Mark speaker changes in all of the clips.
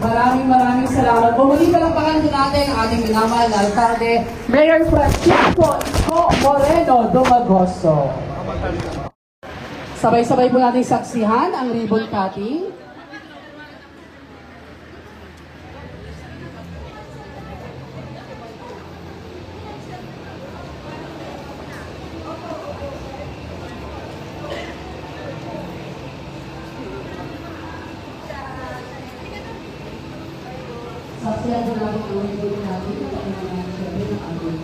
Speaker 1: Maraming salamat. Bumuli pa lang pangalan natin ang ating minamahal na alkalde, Mayor Francisco Isko Moreno Dumagoso. Sabay-sabay po natin saksihan ang ribbon cutting. Saksihan po natin ang ribbon cutting at ang mga siyempre ng ating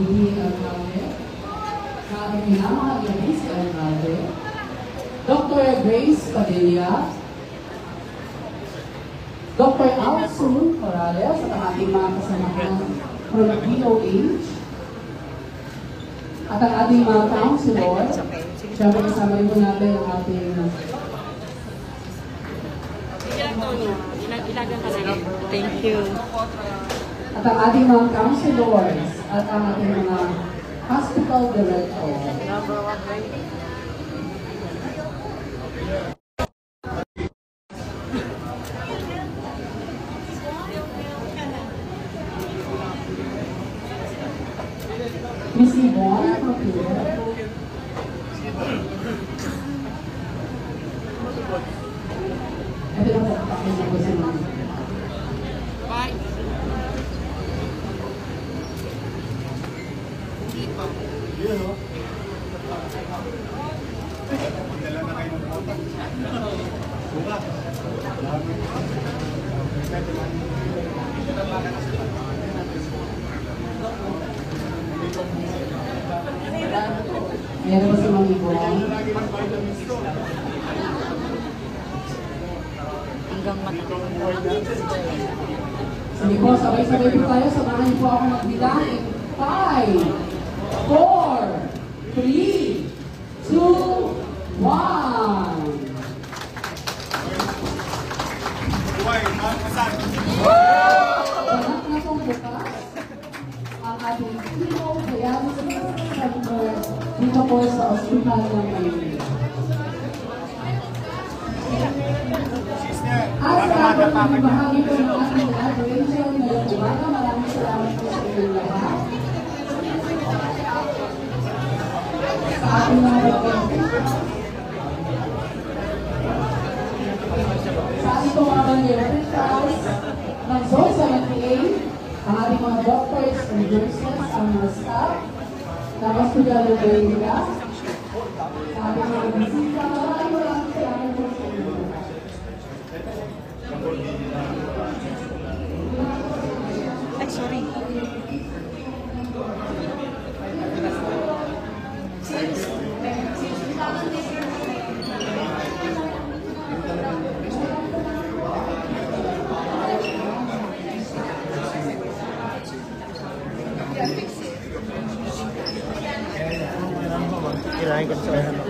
Speaker 1: ibiging alkalde, sa ating minamahal na vice alkalde, Dr. Grace Padilla, Dr. Alsun Morales at ang ating mga kasamahan from DOH, at ang ating mga counselor. Siyempre kasama rin po natin ang ating
Speaker 2: thank you.
Speaker 1: At ang ating mga counselors at ang ating mga hospital director. Miss Yvonne, ito na po, pakinggan ko sa mga. Meron ba si Ma'am Yvonne?
Speaker 2: Hanggang matapos.
Speaker 1: Sige po, sabay-sabay po tayo. Samahan po ako magbilang in 5, 4, 3, 2, 1. Panak na pong bukas ang ating Kino Dialysis Center dito po sa Hospital ng Maynila. At sa ating bahagi po ng ating graduation ngayong umaga, maraming salamat po sa inyong lahat. Sa ating mga po mga banyo officials ng Zone 78, ang ating mga doctors and nurses, ang mga staff ng Hospital ng Maynila, sa ating mga bisita, maraming salamat po sa inyo.
Speaker 2: Ay, sorry.
Speaker 3: Kirain ko sa ano.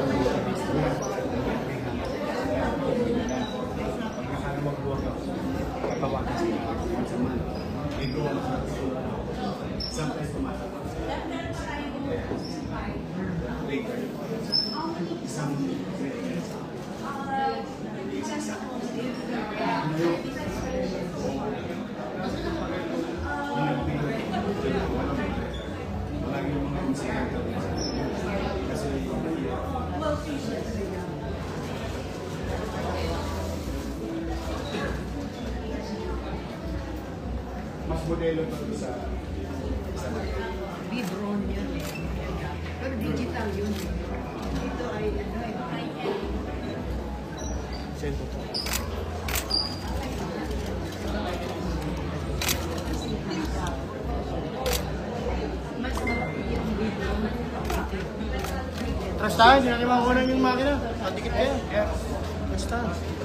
Speaker 4: Mas modelo to sa
Speaker 5: Bidron yun eh. Pero digital yun. Ito ay ano eh.
Speaker 3: Sento to.
Speaker 5: Mas malaki yung Bidron.
Speaker 3: Trust tayo, sinanimakunan yung makina. Matikit kayo. Trust tayo.